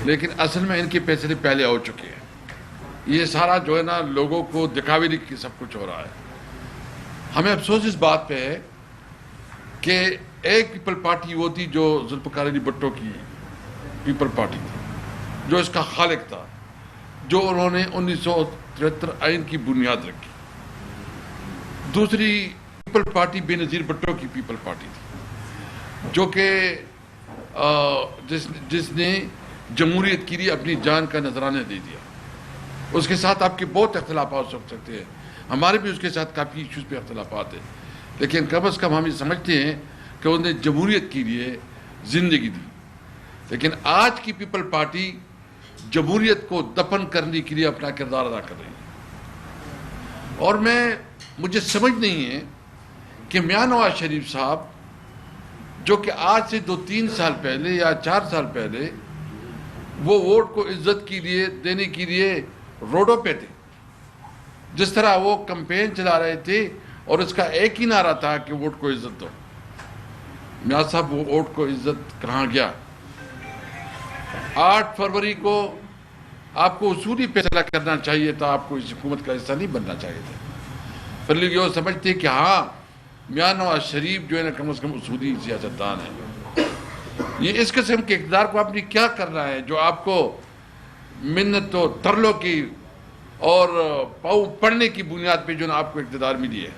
لیکن اصل میں ان کے فیصلے پہلے ہو چکے ہیں. یہ سارا جو ہے نا لوگوں کو دکھاوے کی سب کچھ ہو رہا ہے. ہمیں افسوس اس بات پہ ہے کہ ایک پیپل پارٹی وہ تھی جو ذوالفقار علی بھٹو کی پیپل پارٹی تھی، جو اس کا خالق تھا، جو انہوں نے 1973 آئین کی بنیاد رکھی. دوسری پیپل پارٹی بے نظیر بھٹو کی پیپل پارٹی تھی، جو کہ جس نے جمہوریت کے لیے اپنی جان کا نذرانہ دے دیا. اس کے ساتھ آپ کے بہت اختلافات ہو سکتے ہیں، ہمارے بھی اس کے ساتھ کافی ایشوز پہ اختلافات ہیں، لیکن کم از کم ہم یہ سمجھتے ہیں کہ انہوں نے جمہوریت کے لیے زندگی دی. لیکن آج کی پیپل پارٹی جمہوریت کو دفن کرنے کے لیے اپنا کردار ادا کر رہی ہے. اور مجھے سمجھ نہیں ہے کہ میاں نواز شریف صاحب جو کہ آج سے 2-3 سال پہلے یا 4 سال پہلے وہ ووٹ کو عزت کے لیے دینے کے لیے روڈوں پہ تھے، جس طرح وہ کمپین چلا رہے تھے اور اس کا ایک ہی نعرہ تھا کہ ووٹ کو عزت دو. میاں صاحب وہ ووٹ کو عزت کہاں گیا؟ 8 فروری کو آپ کو اصولی فیصلہ کرنا چاہیے تھا، آپ کو اس حکومت کا حصہ نہیں بننا چاہیے تھا. پھر لوگ یہ سمجھتے کہ ہاں میاں نواز شریف جو ہے نا کم از کم اصولی سیاستدان ہے. یہ اس قسم کے اقتدار کو آپ نے کیا کرنا ہے جو آپ کو منت و ترلوں کی اور پاؤں پڑنے کی بنیاد پہ جو نا آپ کو اقتدار ملی ہے؟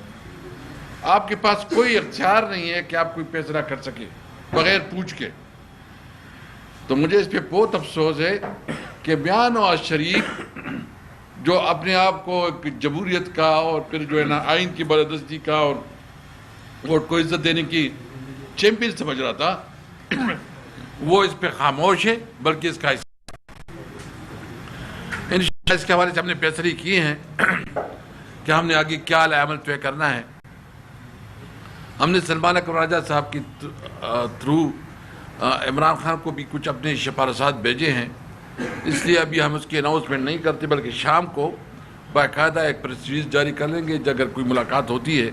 آپ کے پاس کوئی اختیار نہیں ہے کہ آپ کوئی فیصلہ کر سکے بغیر پوچھ کے. تو مجھے اس پہ بہت افسوس ہے کہ میاں نواز شریف جو اپنے آپ کو جمہوریت کا اور پھر جو ہے نا آئین کی بالادستی کا اور ووٹ کو عزت دینے کی چیمپئن سمجھ رہا تھا، وہ اس پہ خاموش ہے، بلکہ اس کا انشاءاللہ اس کے حوالے سے ہم نے فیصلے کیے ہیں کہ ہم نے آگے کیا عمل طے کرنا ہے. ہم نے سلمان اکبر راجہ صاحب کی تھرو عمران خان کو بھی کچھ اپنے سفارشات بھیجے ہیں، اس لیے ابھی ہم اس کی اناؤنسمنٹ نہیں کرتے، بلکہ شام کو باقاعدہ ایک پریس ریلیز جاری کر لیں گے. اگر کوئی ملاقات ہوتی ہے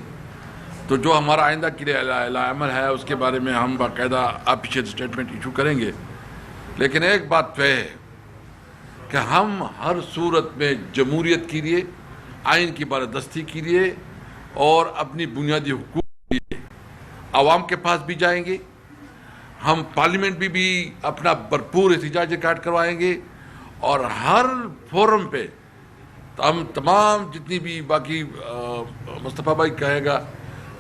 تو جو ہمارا آئندہ کے لیے عمل ہے اس کے بارے میں ہم باقاعدہ آفیشیل اسٹیٹمنٹ ایشو کریں گے. لیکن ایک بات طے ہے کہ ہم ہر صورت میں جمہوریت کے لیے، آئین کی بالادستی کے لیے اور اپنی بنیادی حقوق کے لیے عوام کے پاس بھی جائیں گے. ہم پارلیمنٹ بھی اپنا بھرپور احتجاج ریکارڈ کروائیں گے، اور ہر فورم پہ ہم تمام جتنی بھی باقی مصطفیٰ بھائی کہے گا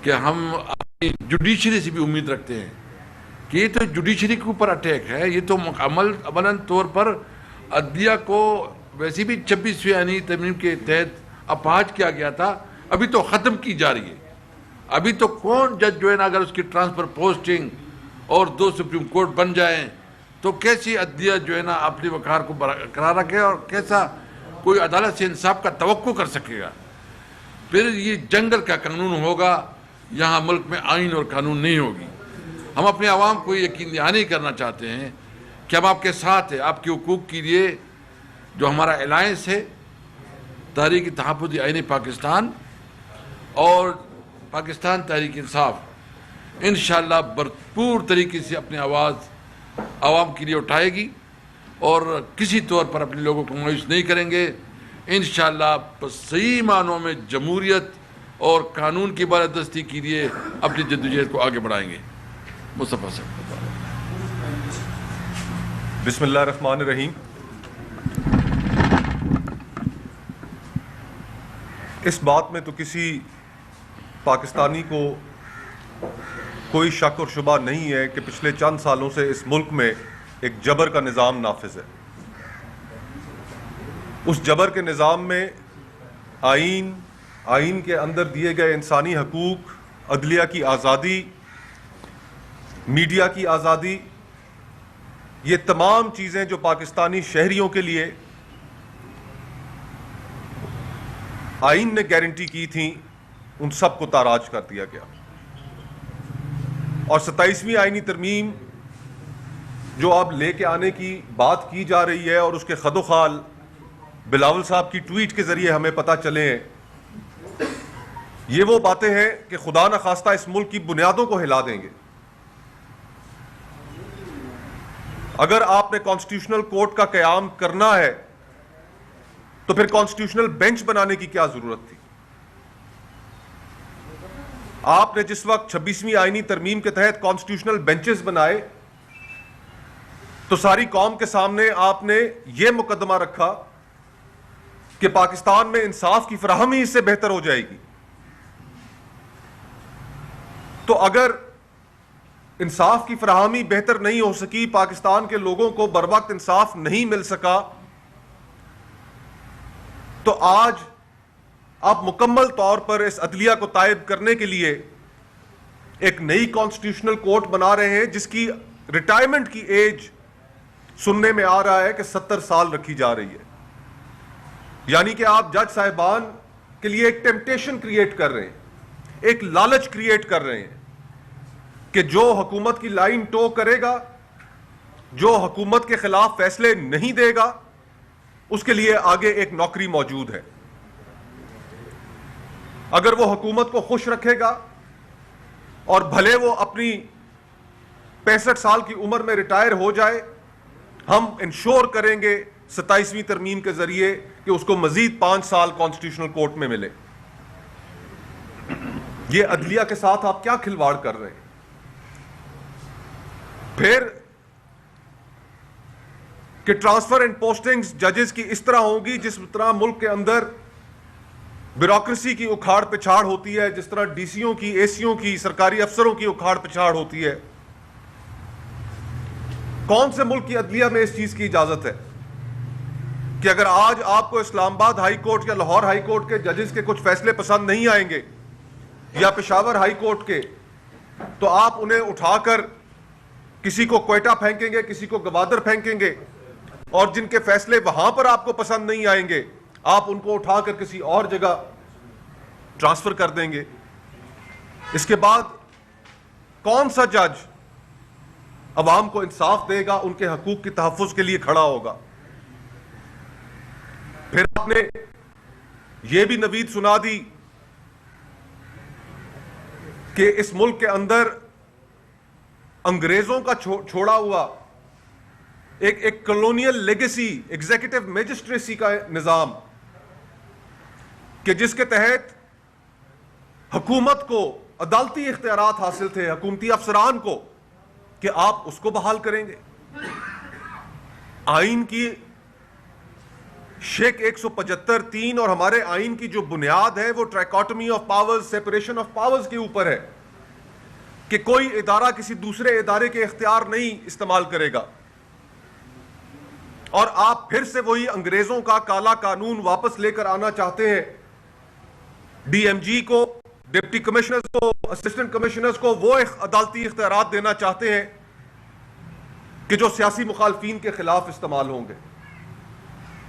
کہ ہم اپنی جوڈیشری سے بھی امید رکھتے ہیں کہ یہ تو جوڈیشری کے اوپر اٹیک ہے. یہ تو عملاً طور پر عدلیہ کو ویسے بھی 26ویں آئینی ترمیم کے تحت اپاہج کیا گیا تھا، ابھی تو ختم کی جا رہی ہے. ابھی تو کون جج جو ہے نا اگر اس کی ٹرانسفر پوسٹنگ اور 2 سپریم کورٹ بن جائیں تو کیسی عدلیہ جو ہے نا اپنی وقار کو برقرار رکھے اور کیسا کوئی عدالت سے انصاف کا توقع کر سکے گا؟ پھر یہ جنگل کا قانون ہوگا، یہاں ملک میں آئین اور قانون نہیں ہوگی. ہم اپنے عوام کو یقین دہانی کرنا چاہتے ہیں کہ ہم آپ کے ساتھ ہیں. آپ کے حقوق کے لیے جو ہمارا الائنس ہے تحریک تحفظ آئین پاکستان اور پاکستان تحریک انصاف، انشاءاللہ بھرپور طریقے سے اپنی آواز عوام کے لیے اٹھائے گی اور کسی طور پر اپنے لوگوں کو مایوس نہیں کریں گے. انشاءاللہ صحیح معنوں میں جمہوریت اور قانون کی بالادستی کے لیے اپنی جدوجہد کو آگے بڑھائیں گے. مصطفیٰ صاحب. بسم اللہ الرحمن الرحیم. اس بات میں تو کسی پاکستانی کو کوئی شک اور شبہ نہیں ہے کہ پچھلے چند سالوں سے اس ملک میں ایک جبر کا نظام نافذ ہے. اس جبر کے نظام میں آئین کے اندر دیے گئے انسانی حقوق، عدلیہ کی آزادی، میڈیا کی آزادی، یہ تمام چیزیں جو پاکستانی شہریوں کے لیے آئین نے گارنٹی کی تھیں، ان سب کو تاراج کر دیا گیا. اور 27ویں آئینی ترمیم جو اب لے کے آنے کی بات کی جا رہی ہے اور اس کے خد و خال بلاول صاحب کی ٹویٹ کے ذریعے ہمیں پتہ چلے ہیں، یہ وہ باتیں ہیں کہ خدا نخواستہ اس ملک کی بنیادوں کو ہلا دیں گے. اگر آپ نے کانسٹیٹیوشنل کورٹ کا قیام کرنا ہے تو پھر کانسٹیٹیوشنل بینچ بنانے کی کیا ضرورت تھی؟ آپ نے جس وقت 26ویں آئینی ترمیم کے تحت کانسٹیٹیوشنل بینچز بنائے تو ساری قوم کے سامنے آپ نے یہ مقدمہ رکھا کہ پاکستان میں انصاف کی فراہمی اس سے بہتر ہو جائے گی. تو اگر انصاف کی فراہمی بہتر نہیں ہو سکی، پاکستان کے لوگوں کو بر وقت انصاف نہیں مل سکا، تو آج آپ مکمل طور پر اس عدلیہ کو تائب کرنے کے لیے ایک نئی کانسٹیٹیوشنل کورٹ بنا رہے ہیں جس کی ریٹائرمنٹ کی ایج سننے میں آ رہا ہے کہ 70 سال رکھی جا رہی ہے. یعنی کہ آپ جج صاحبان کے لیے ایک ٹیمپٹیشن کریٹ کر رہے ہیں، ایک لالچ کریٹ کر رہے ہیں کہ جو حکومت کی لائن ٹو کرے گا، جو حکومت کے خلاف فیصلے نہیں دے گا، اس کے لیے آگے ایک نوکری موجود ہے. اگر وہ حکومت کو خوش رکھے گا اور بھلے وہ اپنی 65 سال کی عمر میں ریٹائر ہو جائے، ہم انشور کریں گے 27ویں ترمیم کے ذریعے کہ اس کو مزید 5 سال کانسٹیٹیوشنل کورٹ میں ملے. یہ عدلیہ کے ساتھ آپ کیا کھلواڑ کر رہے ہیں؟ پھر کہ ٹرانسفر اینڈ پوسٹنگز ججز کی اس طرح ہوگی جس طرح ملک کے اندر بیوروکریسی کی اکھاڑ پچھاڑ ہوتی ہے، جس طرح ڈی سیوں کی، اے سیوں کی، سرکاری افسروں کی اکھاڑ پچھاڑ ہوتی ہے. کون سے ملک کی عدلیہ میں اس چیز کی اجازت ہے کہ اگر آج آپ کو اسلام آباد ہائی کورٹ یا لاہور ہائی کورٹ کے ججز کے کچھ فیصلے پسند نہیں آئیں گے یا پشاور ہائی کورٹ کے، تو آپ انہیں اٹھا کر کسی کو کوئٹہ پھینکیں گے، کسی کو گوادر پھینکیں گے، اور جن کے فیصلے وہاں پر آپ کو پسند نہیں آئیں گے آپ ان کو اٹھا کر کسی اور جگہ ٹرانسفر کر دیں گے. اس کے بعد کون سا جج عوام کو انصاف دے گا، ان کے حقوق کی تحفظ کے لیے کھڑا ہوگا؟ پھر آپ نے یہ بھی نوید سنا دی کہ اس ملک کے اندر انگریزوں کا چھوڑا ہوا ایک کلونیل لیگیسی، ایگزیکٹو میجسٹریسی کا نظام، کہ جس کے تحت حکومت کو عدالتی اختیارات حاصل تھے، حکومتی افسران کو، کہ آپ اس کو بحال کریں گے. آئین کی شیک 175(3) اور ہمارے آئین کی جو بنیاد ہے وہ trichotomy of powers, separation of powers کے اوپر ہے کہ کوئی ادارہ کسی دوسرے ادارے کے اختیار نہیں استعمال کرے گا. اور آپ پھر سے وہی انگریزوں کا کالا قانون واپس لے کر آنا چاہتے ہیں. ڈی ایم جی کو، ڈپٹی کمشنرز کو، اسسٹنٹ کمشنرز کو وہ عدالتی اختیارات دینا چاہتے ہیں کہ جو سیاسی مخالفین کے خلاف استعمال ہوں گے،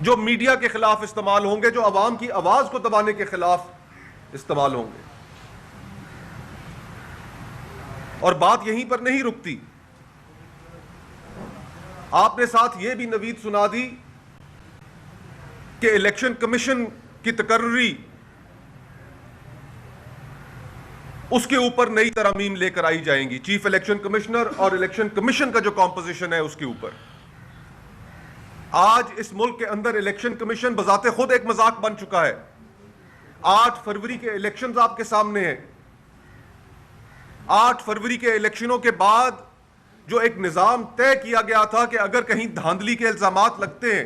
جو میڈیا کے خلاف استعمال ہوں گے، جو عوام کی آواز کو دبانے کے خلاف استعمال ہوں گے. اور بات یہیں پر نہیں رکتی. آپ نے ساتھ یہ بھی نوید سنا دی کہ الیکشن کمیشن کی تقرری، اس کے اوپر نئی ترامیم لے کر آئی جائیں گی. چیف الیکشن کمشنر اور الیکشن کمیشن کا جو کمپوزیشن ہے اس کے اوپر. آج اس ملک کے اندر الیکشن کمیشن بذات خود ایک مذاق بن چکا ہے. 8 فروری کے الیکشنز آپ کے سامنے ہیں. 8 فروری کے الیکشنوں کے بعد جو ایک نظام طے کیا گیا تھا کہ اگر کہیں دھاندلی کے الزامات لگتے ہیں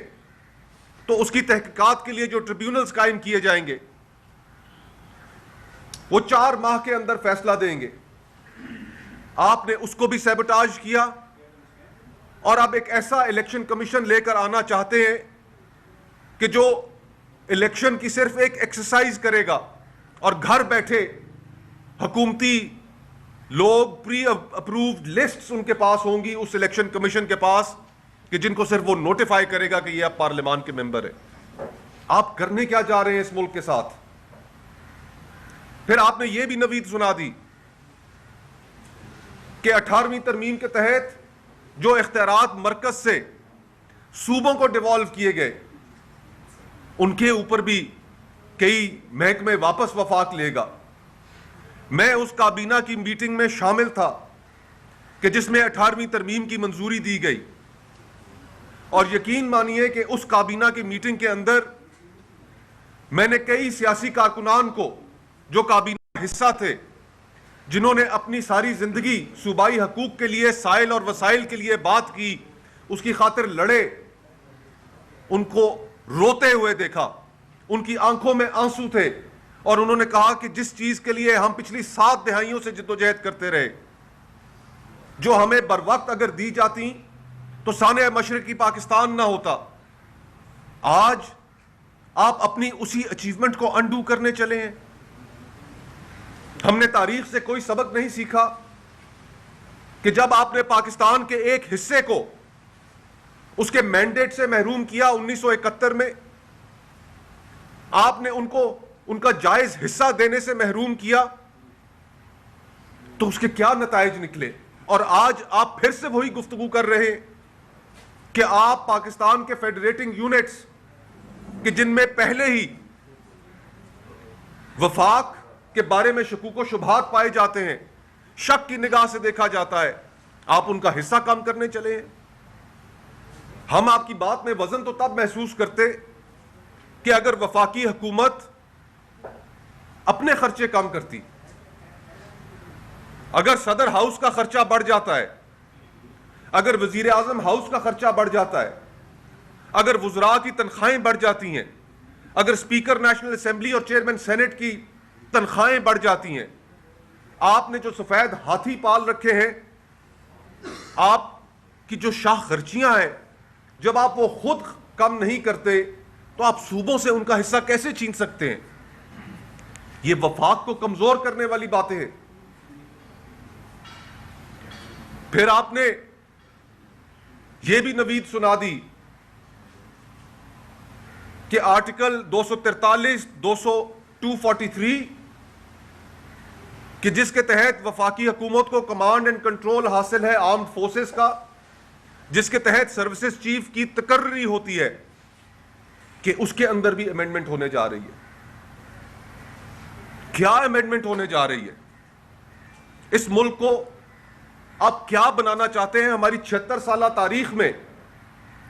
تو اس کی تحقیقات کے لیے جو ٹریبیونلز قائم کیے جائیں گے وہ 4 ماہ کے اندر فیصلہ دیں گے. آپ نے اس کو بھی سیبوٹاج کیا اور اب ایک ایسا الیکشن کمیشن لے کر آنا چاہتے ہیں کہ جو الیکشن کی صرف ایک ایکسرسائز کرے گا اور گھر بیٹھے حکومتی لوگ، پری اپرووڈ لسٹس ان کے پاس ہوں گی اس الیکشن کمیشن کے پاس، کہ جن کو صرف وہ نوٹیفائی کرے گا کہ یہ آپ پارلیمان کے ممبر ہیں. آپ کرنے کیا جا رہے ہیں اس ملک کے ساتھ؟ پھر آپ نے یہ بھی نوید سنا دی کہ 18ویں ترمیم کے تحت جو اختیارات مرکز سے صوبوں کو ڈیوالو کیے گئے ان کے اوپر بھی کئی محکمے واپس وفاق لے گا. میں اس کابینہ کی میٹنگ میں شامل تھا کہ جس میں 18ویں ترمیم کی منظوری دی گئی. اور یقین مانیے کہ اس کابینہ کی میٹنگ کے اندر میں نے کئی سیاسی کارکنان کو جو کابینہ حصہ تھے، جنہوں نے اپنی ساری زندگی صوبائی حقوق کے لیے، سائل اور وسائل کے لیے بات کی، اس کی خاطر لڑے، ان کو روتے ہوئے دیکھا، ان کی آنکھوں میں آنسو تھے، اور انہوں نے کہا کہ جس چیز کے لیے ہم پچھلی 7 دہائیوں سے جدوجہد کرتے رہے، جو ہمیں بر وقت اگر دی جاتی تو سانحہ مشرقی پاکستان نہ ہوتا۔ آج آپ اپنی اسی اچیومنٹ کو انڈو کرنے چلے ہیں۔ ہم نے تاریخ سے کوئی سبق نہیں سیکھا کہ جب آپ نے پاکستان کے ایک حصے کو اس کے مینڈیٹ سے محروم کیا 1971 میں، آپ نے ان کا جائز حصہ دینے سے محروم کیا، تو اس کے کیا نتائج نکلے؟ اور آج آپ پھر سے وہی گفتگو کر رہے ہیں کہ آپ پاکستان کے فیڈریٹنگ یونٹس کہ جن میں پہلے ہی وفاق کے بارے میں شکوک و شبہات پائے جاتے ہیں، شک کی نگاہ سے دیکھا جاتا ہے، آپ ان کا حصہ کم کرنے چلے ہیں۔ ہم آپ کی بات میں وزن تو تب محسوس کرتے کہ اگر وفاقی حکومت اپنے خرچے کم کرتی، اگر صدر ہاؤس کا خرچہ بڑھ جاتا ہے، اگر وزیر اعظم ہاؤس کا خرچہ بڑھ جاتا ہے، اگر وزراء کی تنخواہیں بڑھ جاتی ہیں، اگر اسپیکر نیشنل اسمبلی اور چیئرمین سینٹ کی تنخواہیں بڑھ جاتی ہیں، آپ نے جو سفید ہاتھی پال رکھے ہیں، آپ کی جو شاہ خرچیاں ہیں، جب آپ وہ خود کم نہیں کرتے تو آپ صوبوں سے ان کا حصہ کیسے چھین سکتے ہیں؟ یہ وفاق کو کمزور کرنے والی باتیں ہیں۔ پھر آپ نے یہ بھی نوید سنا دی کہ آرٹیکل 243 243 کہ جس کے تحت وفاقی حکومت کو کمانڈ اینڈ کنٹرول حاصل ہے آرمڈ فورسز کا، جس کے تحت سروسز چیف کی تقرری ہوتی ہے، کہ اس کے اندر بھی امینڈمنٹ ہونے جا رہی ہے۔ کیا امینڈمنٹ ہونے جا رہی ہے؟ اس ملک کو آپ کیا بنانا چاہتے ہیں؟ ہماری 76 سالہ تاریخ میں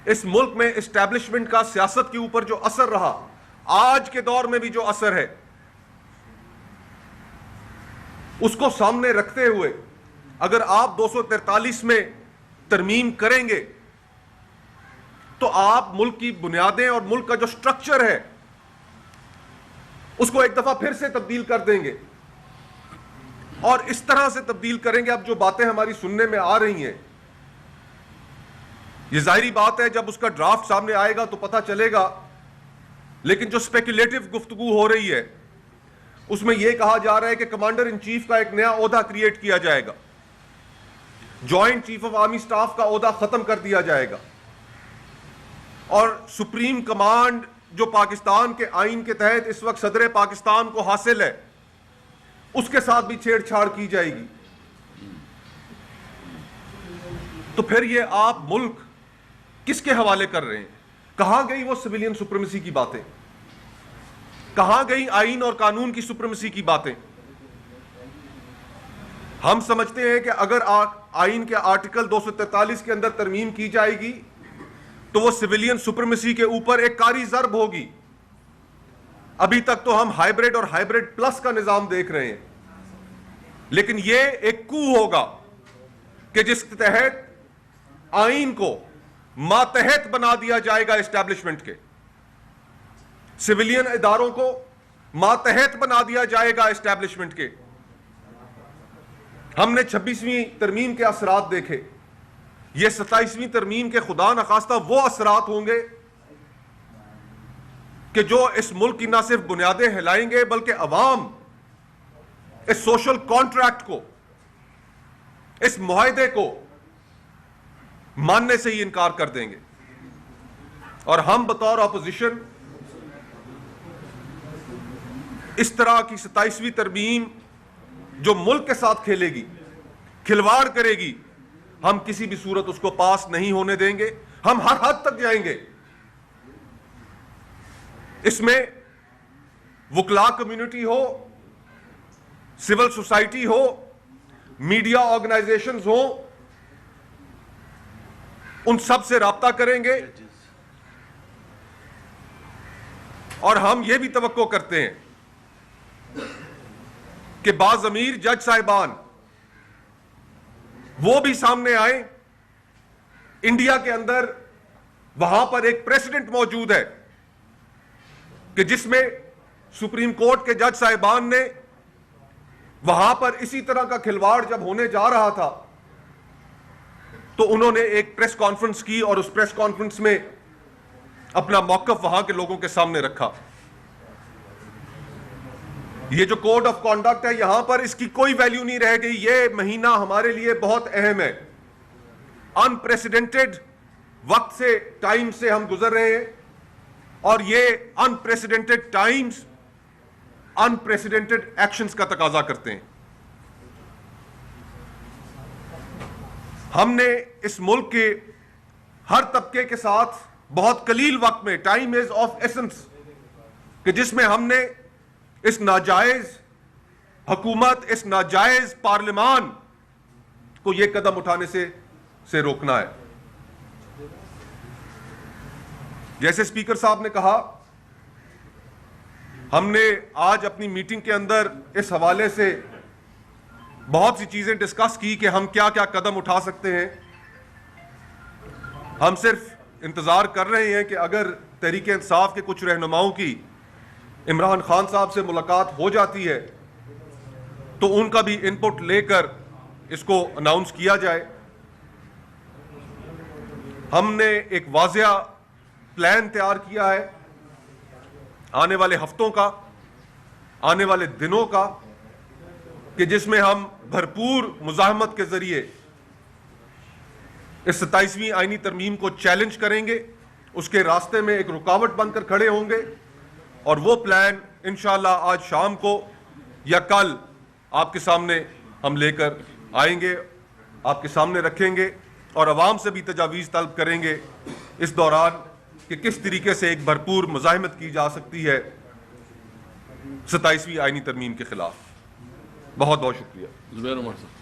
اس ملک میں اسٹیبلشمنٹ کا سیاست کے اوپر جو اثر رہا، آج کے دور میں بھی جو اثر ہے، اس کو سامنے رکھتے ہوئے اگر آپ 243 میں ترمیم کریں گے تو آپ ملک کی بنیادیں اور ملک کا جو سٹرکچر ہے اس کو ایک دفعہ پھر سے تبدیل کر دیں گے، اور اس طرح سے تبدیل کریں گے۔ اب جو باتیں ہماری سننے میں آ رہی ہیں، یہ ظاہری بات ہے جب اس کا ڈرافٹ سامنے آئے گا تو پتہ چلے گا، لیکن جو سپیکولیٹو گفتگو ہو رہی ہے اس میں یہ کہا جا رہا ہے کہ کمانڈر ان چیف کا ایک نیا عہدہ کریٹ کیا جائے گا، joint chief of army staff کا عہدہ ختم کر دیا جائے گا، اور سپریم کمانڈ جو پاکستان کے آئین کے تحت اس وقت صدر پاکستان کو حاصل ہے، اس کے ساتھ بھی چھیڑ چھاڑ کی جائے گی۔ تو پھر یہ آپ ملک کس کے حوالے کر رہے ہیں؟ کہاں گئی وہ سویلین سپریمیسی کی باتیں؟ کہاں گئی آئین اور قانون کی سپریمیسی کی باتیں؟ ہم سمجھتے ہیں کہ اگر آئین کے آرٹیکل 243 کے اندر ترمیم کی جائے گی تو وہ سویلین سپریمیسی کے اوپر ایک کاری ضرب ہوگی۔ ابھی تک تو ہم ہائیبریڈ اور ہائیبریڈ پلس کا نظام دیکھ رہے ہیں، لیکن یہ ایک کو ہوگا کہ جس کے تحت آئین کو ماتحت بنا دیا جائے گا، اسٹیبلشمنٹ کے سویلین اداروں کو ماتحت بنا دیا جائے گا اسٹیبلشمنٹ کے۔ ہم نے 26ویں ترمیم کے اثرات دیکھے، یہ 27ویں ترمیم کے خدا نخواستہ وہ اثرات ہوں گے کہ جو اس ملک کی نہ صرف بنیادیں ہلائیں گے بلکہ عوام اس سوشل کانٹریکٹ کو، اس معاہدے کو ماننے سے ہی انکار کر دیں گے۔ اور ہم بطور اپوزیشن اس طرح کی 27ویں ترمیم جو ملک کے ساتھ کھیلے گی، کھلواڑ کرے گی، ہم کسی بھی صورت اس کو پاس نہیں ہونے دیں گے۔ ہم ہر حد تک جائیں گے۔ اس میں وکلاء کمیونٹی ہو، سول سوسائٹی ہو، میڈیا آرگنائزیشنز ہوں، ان سب سے رابطہ کریں گے اور ہم یہ بھی توقع کرتے ہیں کہ باضمیر جج صاحبان وہ بھی سامنے آئیں. انڈیا کے اندر وہاں پر ایک پریسیڈنٹ موجود ہے کہ جس میں سپریم کورٹ کے جج صاحبان نے وہاں پر اسی طرح کا کھلواڑ جب ہونے جا رہا تھا تو انہوں نے ایک پریس کانفرنس کی اور اس پریس کانفرنس میں اپنا موقف وہاں کے لوگوں کے سامنے رکھا. یہ جو کوڈ آف کانڈکٹ ہے یہاں پر اس کی کوئی ویلیو نہیں رہ گئی. یہ مہینہ ہمارے لیے بہت اہم ہے. انپریسیڈنٹڈ وقت سے ٹائم سے ہم گزر رہے ہیں اور یہ انپریسیڈنٹڈ ٹائمز انپریسیڈنٹڈ ایکشنز کا تقاضا کرتے ہیں. ہم نے اس ملک کے ہر طبقے کے ساتھ بہت قلیل وقت میں ٹائم از آف ایسنس کہ جس میں ہم نے اس ناجائز حکومت اس ناجائز پارلیمان کو یہ قدم اٹھانے سے روکنا ہے. جیسے اسپیکر صاحب نے کہا ہم نے آج اپنی میٹنگ کے اندر اس حوالے سے بہت سی چیزیں ڈسکس کی کہ ہم کیا کیا قدم اٹھا سکتے ہیں. ہم صرف انتظار کر رہے ہیں کہ اگر تحریک انصاف کے کچھ رہنماؤں کی عمران خان صاحب سے ملاقات ہو جاتی ہے تو ان کا بھی ان پٹ لے کر اس کو اناؤنس کیا جائے. ہم نے ایک واضح پلان تیار کیا ہے آنے والے ہفتوں کا آنے والے دنوں کا کہ جس میں ہم بھرپور مزاحمت کے ذریعے اس 27ویں آئینی ترمیم کو چیلنج کریں گے. اس کے راستے میں ایک رکاوٹ بن کر کھڑے ہوں گے اور وہ پلان انشاءاللہ آج شام کو یا کل آپ کے سامنے ہم لے کر آئیں گے, آپ کے سامنے رکھیں گے اور عوام سے بھی تجاویز طلب کریں گے اس دوران کہ کس طریقے سے ایک بھرپور مزاحمت کی جا سکتی ہے 27ویں آئینی ترمیم کے خلاف. بہت بہت شکریہ. زبیر عمر صاحب.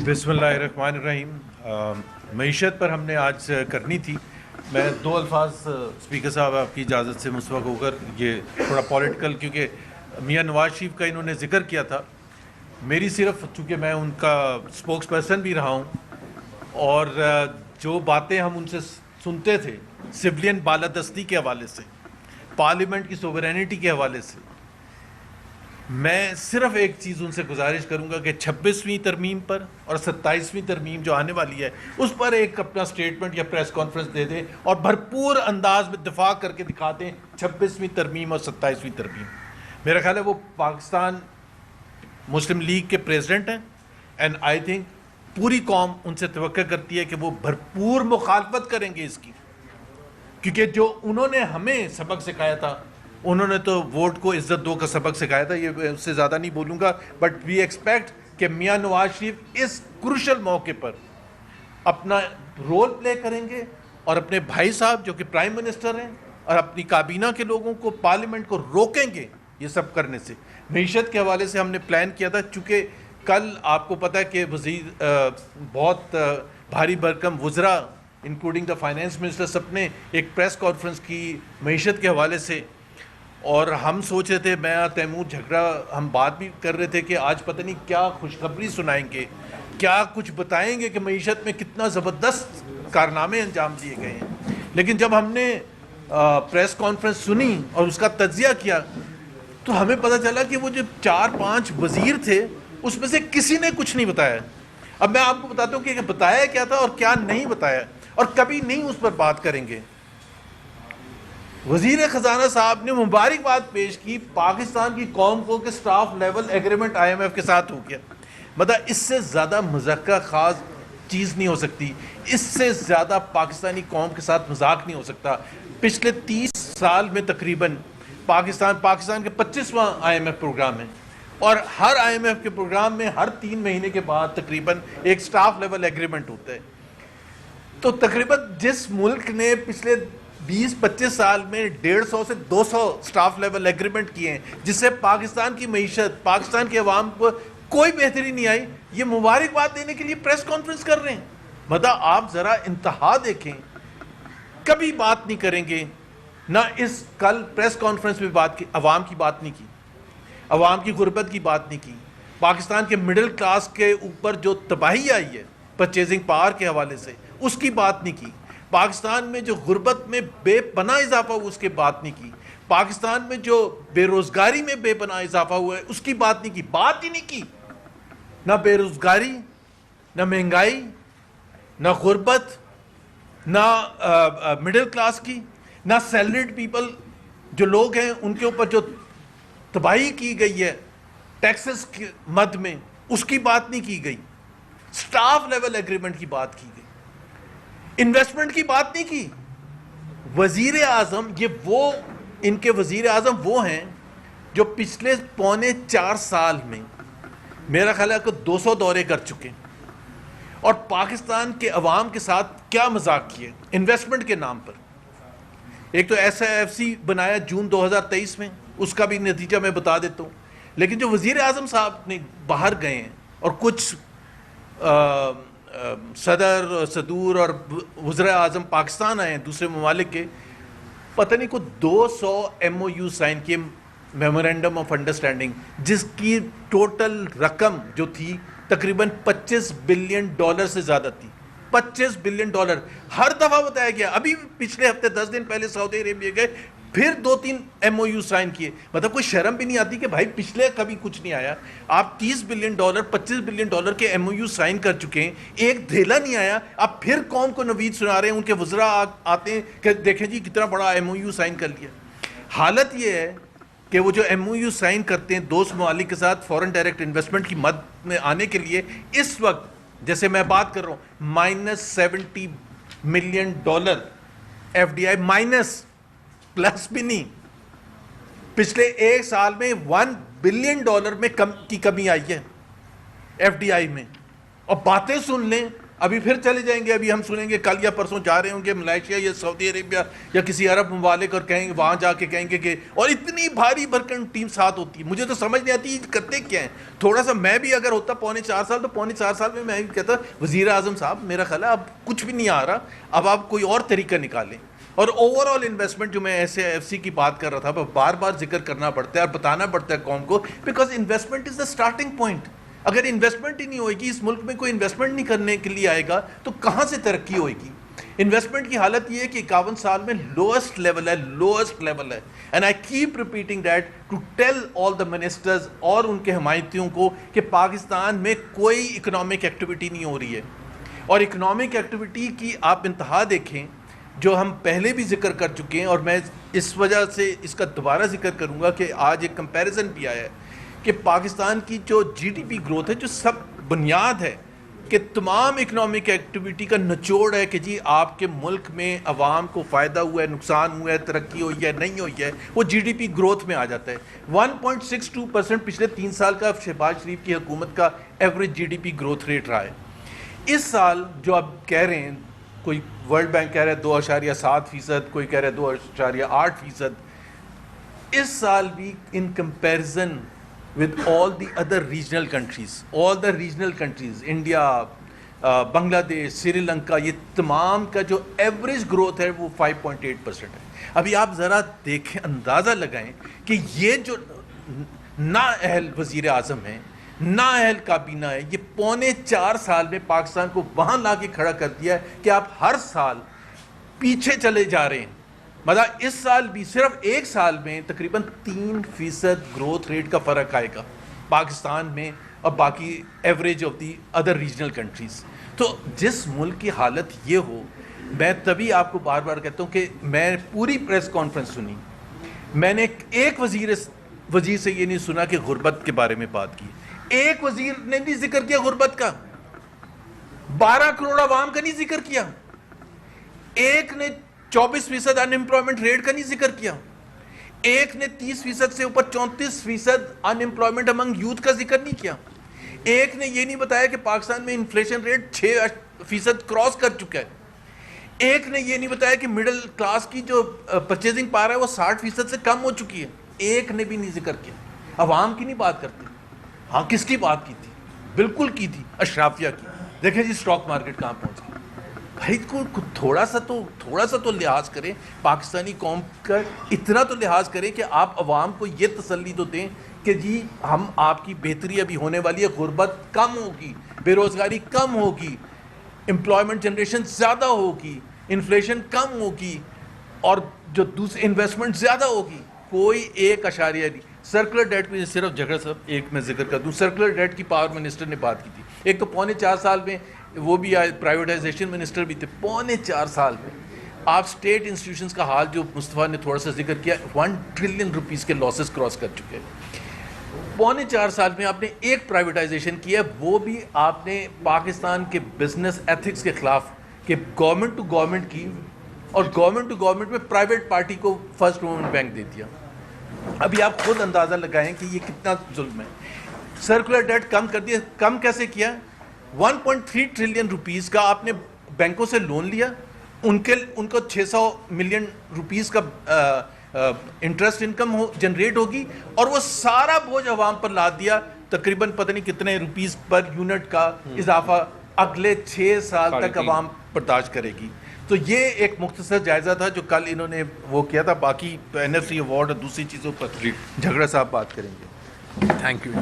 بسم اللہ الرحمن الرحیم. معیشت پر ہم نے آج کرنی تھی. میں دو الفاظ اسپیکر صاحب آپ کی اجازت سے مسبق ہو کر, یہ تھوڑا پولیٹیکل کیونکہ میاں نواز شریف کا انہوں نے ذکر کیا تھا, میری صرف چونکہ میں ان کا اسپوکس پرسن بھی رہا ہوں اور جو باتیں ہم ان سے سنتے تھے سویلین بالادستی کے حوالے سے, پارلیمنٹ کی سوورینٹی کے حوالے سے, میں صرف ایک چیز ان سے گزارش کروں گا کہ 26ویں ترمیم پر اور 27ویں ترمیم جو آنے والی ہے اس پر ایک اپنا سٹیٹمنٹ یا پریس کانفرنس دے دیں اور بھرپور انداز میں دفاع کر کے دکھا دیں 26ویں ترمیم اور 27ویں ترمیم. میرا خیال ہے وہ پاکستان مسلم لیگ کے پریزیڈنٹ ہیں اینڈ آئی تھنک پوری قوم ان سے توقع کرتی ہے کہ وہ بھرپور مخالفت کریں گے اس کی, کیونکہ جو انہوں نے ہمیں سبق سکھایا تھا انہوں نے تو ووٹ کو عزت دو کا سبق سکھایا تھا. یہ اس سے زیادہ نہیں بولوں گا, بٹ وی ایکسپیکٹ کہ میاں نواز شریف اس کروشل موقع پر اپنا رول پلے کریں گے اور اپنے بھائی صاحب جو کہ پرائم منسٹر ہیں اور اپنی کابینہ کے لوگوں کو پارلیمنٹ کو روکیں گے یہ سب کرنے سے. معیشت کے حوالے سے ہم نے پلان کیا تھا, چونکہ کل آپ کو پتہ ہے کہ وزیر بہت بھاری بھرکم وزراء انکلوڈنگ دا فائنینس منسٹر سب نے ایک پریس کانفرنس کی معیشت کے حوالے سے, اور ہم سوچ رہے تھے, میں تیمور جھگڑا ہم بات بھی کر رہے تھے کہ آج پتہ نہیں کیا خوشخبری سنائیں گے, کیا کچھ بتائیں گے کہ معیشت میں کتنا زبردست کارنامے انجام دیے گئے ہیں. لیکن جب ہم نے پریس کانفرنس سنی اور اس کا تجزیہ کیا تو ہمیں پتہ چلا کہ وہ جو 4-5 وزیر تھے اس میں سے کسی نے کچھ نہیں بتایا. اب میں آپ کو بتاتا ہوں کہ بتایا کیا تھا اور کیا نہیں بتایا, اور کبھی نہیں اس پر بات کریں گے. وزیر خزانہ صاحب نے مبارکباد پیش کی پاکستان کی قوم کو کہ سٹاف لیول ایگریمنٹ IMF کے ساتھ ہو گیا. مطلب اس سے زیادہ مذاکرہ خاص چیز نہیں ہو سکتی, اس سے زیادہ پاکستانی قوم کے ساتھ مذاق نہیں ہو سکتا. پچھلے 30 سال میں تقریباً پاکستان کے 25واں IMF پروگرام ہے اور ہر IMF کے پروگرام میں ہر 3 مہینے کے بعد تقریباً ایک سٹاف لیول ایگریمنٹ ہوتا ہے. تو تقریباً جس ملک نے پچھلے 20-25 سال میں 150 سے 200 سٹاف لیول ایگریمنٹ کیے ہیں جس سے پاکستان کی معیشت، پاکستان کے عوام کو کوئی بہتری نہیں آئی. یہ مبارکباد دینے کے لیے پریس کانفرنس کر رہے ہیں. مطلب آپ ذرا انتہا دیکھیں، کبھی بات نہیں کریں گے. نہ اس کل پریس کانفرنس میں بات کی، عوام کی بات نہیں کی، عوام کی غربت کی بات نہیں کی، پاکستان کے مڈل کلاس کے اوپر جو تباہی آئی ہے پرچیزنگ پاور کے حوالے سے اس کی بات نہیں کی، پاکستان میں جو غربت میں بے پناہ اضافہ ہوا اس کی بات نہیں کی، پاکستان میں جو بے روزگاری میں بے پناہ اضافہ ہوا ہے اس کی بات نہیں کی. بات ہی نہیں کی. نہ بے روزگاری، نہ مہنگائی، نہ غربت، نہ مڈل کلاس کی، نہ سیلریڈ پیپل جو لوگ ہیں ان کے اوپر جو تباہی کی گئی ہے ٹیکسز کی مد میں اس کی بات نہیں کی گئی. سٹاف لیول ایگریمنٹ کی بات کی گئی، انویسٹمنٹ کی بات نہیں کی. وزیر اعظم، یہ وہ ان کے وزیر اعظم وہ ہیں جو پچھلے 3.25 سال میں میرا خیال ہے کہ 200 دورے کر چکے ہیں اور پاکستان کے عوام کے ساتھ کیا مذاق کیے انویسٹمنٹ کے نام پر. ایک تو ایس آئی ایف سی بنایا جون 2023 میں، اس کا بھی نتیجہ میں بتا دیتا ہوں. لیکن جو وزیر اعظم صاحب نے باہر گئے ہیں اور کچھ صدور اور وزراء اعظم پاکستان آئے ہیں دوسرے ممالک کے، پتہ نہیں کوئی 200 ایم او یو سائن کیے، میمورینڈم آف انڈرسٹینڈنگ، جس کی ٹوٹل رقم جو تھی تقریباً $25 بلین سے زیادہ تھی. $25 بلین ہر دفعہ بتایا گیا. ابھی پچھلے ہفتے 10 دن پہلے سعودی عربیہ گئے، پھر 2-3 ایم او یو سائن کیے. مطلب کوئی شرم بھی نہیں آتی کہ بھائی پچھلے کبھی کچھ نہیں آیا. آپ $30 بلین $25 بلین کے ایم او یو سائن کر چکے ہیں، ایک دھیلا نہیں آیا. آپ پھر قوم کو نوید سنا رہے ہیں. ان کے وزراء آتے ہیں کہ دیکھیں جی کتنا بڑا ایم او یو سائن کر لیا. حالت یہ ہے کہ وہ جو ایم او یو سائن کرتے ہیں دوست ممالک کے ساتھ فورن ڈائریکٹ انویسٹمنٹ کی مد میں آنے کے لیے، اس وقت جیسے میں بات کر رہا ہوں $70 million F D I minus, plus بھی نہیں. پچھلے ایک سال میں $1 بلین میں کی کمی آئی ہے ایف ڈی آئی میں. اور باتیں سن لیں، ابھی پھر چلے جائیں گے. ابھی ہم سنیں گے کل یا پرسوں جا رہے ہوں گے ملائیشیا یا سعودی عربیہ یا کسی عرب ممالک اور کہیں گے، وہاں جا کے کہیں گے کہ، اور اتنی بھاری بھرکن ٹیم ساتھ ہوتی ہے. مجھے تو سمجھ نہیں آتی کرتے کیا ہیں. تھوڑا سا میں بھی اگر ہوتا 3.25 سال تو 3.25 سال میں بھی کہتا وزیر اعظم صاحب میرا خیال ہے اب کچھ بھی نہیں آ رہا، اب آپ کوئی اور طریقہ نکالیں. اور اوور آل انویسٹمنٹ جو میں ایسے ایف سی کی بات کر رہا تھا، بار بار ذکر کرنا پڑتا ہے اور بتانا پڑتا ہے قوم کو، because investment is the starting point. اگر انویسٹمنٹ ہی نہیں ہوئے گی، اس ملک میں کوئی انویسٹمنٹ نہیں کرنے کے لیے آئے گا تو کہاں سے ترقی ہوئے گی. انویسٹمنٹ کی حالت یہ ہے کہ 51 سال میں لوئسٹ لیول ہے. And I keep repeating that to tell all the ministers اور ان کے حمایتیوں کو کہ پاکستان میں کوئی اکنامک ایکٹیویٹی نہیں ہو رہی ہے. اور اکنامک ایکٹیویٹی کی آپ انتہا دیکھیں جو ہم پہلے بھی ذکر کر چکے ہیں، اور میں اس وجہ سے اس کا دوبارہ ذکر کروں گا کہ آج ایک کمپیریزن بھی آیا ہے کہ پاکستان کی جو جی ڈی پی گروتھ ہے، جو سب بنیاد ہے کہ تمام اکنامک ایکٹیویٹی کا نچوڑ ہے کہ جی آپ کے ملک میں عوام کو فائدہ ہوا ہے، نقصان ہوا ہے، ترقی ہوئی ہے، نہیں ہوئی ہے، وہ جی ڈی پی گروتھ میں آ جاتا ہے. 1.62% پچھلے 3 سال کا شہباز شریف کی حکومت کا average G D P growth rate رہا ہے. اس سال جو آپ کہہ رہے ہیں، کوئی ورلڈ بینک کہہ رہا ہے 2.7%، کوئی کہہ رہا ہے 2.8%. اس سال بھی in comparison with all the other regional countries, India, بنگلہ دیش، سری لنکا، یہ تمام کا جو ایوریج گروتھ ہے وہ 5.8% ہے. ابھی آپ ذرا دیکھیں، اندازہ لگائیں کہ یہ جو نااہل وزیر اعظم ہیں، نااہل کابینہ ہے، یہ 3.25 سال میں پاکستان کو وہاں لا کے کھڑا کر دیا ہے کہ آپ ہر سال پیچھے چلے جا رہے ہیں. مطلب اس سال بھی صرف ایک سال میں تقریباً 3% گروتھ ریٹ کا فرق آئے گا پاکستان میں اور باقی average of the other regional countries. تو جس ملک کی حالت یہ ہو، میں تبھی آپ کو بار بار کہتا ہوں کہ میں پوری پریس کانفرنس سنی، میں نے ایک وزیر سے یہ نہیں سنا کہ غربت کے بارے میں بات کی. ایک وزیر نے نہیں ذکر کیا غربت کا، 12 کروڑ عوام کا نہیں ذکر کیا. ایک نے 24% ان امپلائمنٹ ریٹ کا نہیں ذکر کیا. ایک نے 30% سے اوپر 34% ان امپلائمنٹ امنگ یوتھ کا ذکر نہیں کیا. ایک نے یہ نہیں بتایا کہ پاکستان میں انفلیشن ریٹ 6% کراس کر چکا ہے. ایک نے یہ نہیں بتایا کہ مڈل کلاس کی جو پرچیزنگ پاور ہے وہ 60% سے کم ہو چکی ہے. ایک نے بھی نہیں ذکر کیا. عوام کی نہیں بات کرتے. ہاں کس کی بات کی تھی؟ بالکل کی تھی اشرافیہ کی. دیکھیں جی اسٹاک مارکیٹ کہاں پہنچ گئی. بھائی تھوڑا سا تو لحاظ کریں پاکستانی قوم کا. اتنا تو لحاظ کریں کہ آپ عوام کو یہ تسلی تو دیں کہ جی ہم آپ کی بہتری ابھی ہونے والی ہے. غربت کم ہوگی, بے روزگاری کم ہوگی, امپلائمنٹ جنریشن زیادہ ہوگی, انفلیشن کم ہوگی, اور جو دوسری انویسٹمنٹ زیادہ ہوگی. کوئی ایک اشاریہ نہیں. سرکولر ڈیٹ پہ صرف جھگڑا صاحب ایک میں ذکر کر دوں. سرکولر ڈیٹ کی پاور منسٹر نے بات کی تھی. ایک تو 4.25 سال میں وہ بھی آئے, پرائیویٹائزیشن منسٹر بھی تھے. 4.25 سال میں آپ اسٹیٹ انسٹیٹیوشنز کا حال جو مصطفیٰ نے تھوڑا سا ذکر کیا, 1 ٹریلین روپیز کے لاسز کراس کر چکے ہیں. 4.25 سال میں آپ نے ایک پرائیویٹائزیشن کیا, وہ بھی آپ نے پاکستان کے بزنس ایتھکس کے خلاف, کہ گورنمنٹ ٹو گورنمنٹ کی, اور گورنمنٹ ٹو گورنمنٹ میں پرائیویٹ پارٹی کو فرسٹ موومنٹ بینک دے دیا. ابھی آپ خود اندازہ لگائیں کہ یہ کتنا ظلم ہے. سرکولر ڈیٹ کم کر دیا. کم کیسے کیا؟ 1.3 ٹریلین روپیز کا آپ نے بینکوں سے لون لیا, ان کو 600 ملین روپیز کا انٹرسٹ انکم جنریٹ ہوگی, اور وہ سارا بوجھ عوام پر لاد دیا. تقریباً پتہ نہیں کتنے روپیز پر یونٹ کا اضافہ اگلے 6 سال تک عوام برداشت کرے گی. تو یہ ایک مختصر جائزہ تھا جو کل انہوں نے وہ کیا تھا. باقی NFC ایوارڈ اور دوسری چیزوں پر جھگڑا صاحب بات کریں گے. تھینک یو,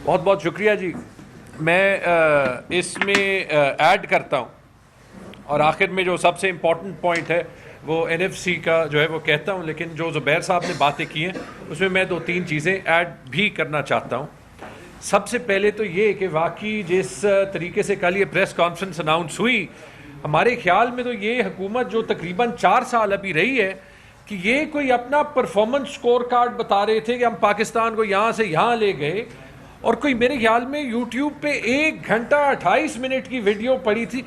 بہت بہت شکریہ جی. میں اس میں ایڈ کرتا ہوں, اور آخر میں جو سب سے امپورٹنٹ پوائنٹ ہے وہ NFC کا جو ہے وہ کہتا ہوں, لیکن جو زبیر صاحب نے باتیں کی ہیں اس میں 2-3 چیزیں ایڈ بھی کرنا چاہتا ہوں. سب سے پہلے تو یہ کہ واقعی جس طریقے سے کل یہ پریس کانفرنس اناؤنس ہوئی, ہمارے خیال میں تو یہ حکومت جو تقریباً 4 سال ابھی رہی ہے, کہ یہ کوئی اپنا پرفارمنس سکور کارڈ بتا رہے تھے کہ ہم پاکستان کو یہاں سے یہاں لے گئے, اور کوئی میرے خیال میں یوٹیوب پہ 1 گھنٹہ 28 منٹ کی ویڈیو پڑی تھی,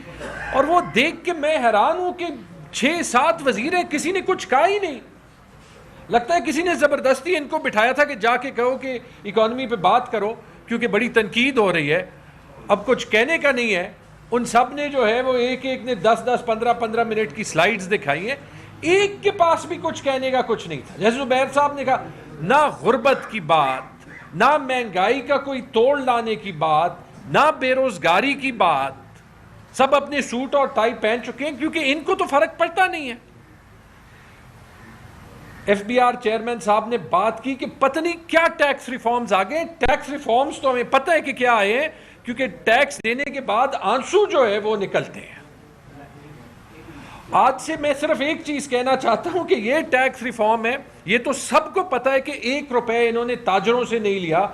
اور وہ دیکھ کے میں حیران ہوں کہ 6-7 وزیر ہیں, کسی نے کچھ کہا ہی نہیں. لگتا ہے کسی نے زبردستی ان کو بٹھایا تھا کہ جا کے کہو کہ اکانومی پہ بات کرو, کیونکہ بڑی تنقید ہو رہی ہے. اب کچھ کہنے کا نہیں ہے. ان سب نے جو ہے وہ ایک نے 10-10 15-15 منٹ کی سلائیڈز دکھائی ہیں, ایک کے پاس بھی کچھ کہنے کا کچھ نہیں تھا. جیسے زبیر صاحب نے کہا, نہ غربت کی بات, نہ مہنگائی کا کوئی توڑ لانے کی بات, نہ بے روزگاری کی بات. سب اپنے سوٹ اور ٹائی پہن چکے ہیں کیونکہ ان کو تو فرق پڑتا نہیں ہے. FBR چیئرمین صاحب نے بات کی کہ پتہ نہیں کیا ٹیکس ریفارمز آ گئے. ٹیکس ریفارمز تو ہمیں پتہ ہے کہ کیا آئے ہیں, کیونکہ ٹیکس دینے کے بعد آنسو جو ہے وہ نکلتے ہیں. آج سے میں صرف ایک چیز کہنا چاہتا ہوں کہ یہ ٹیکس ریفارم ہے, یہ تو سب کو پتہ ہے کہ 1 روپے انہوں نے تاجروں سے نہیں لیا.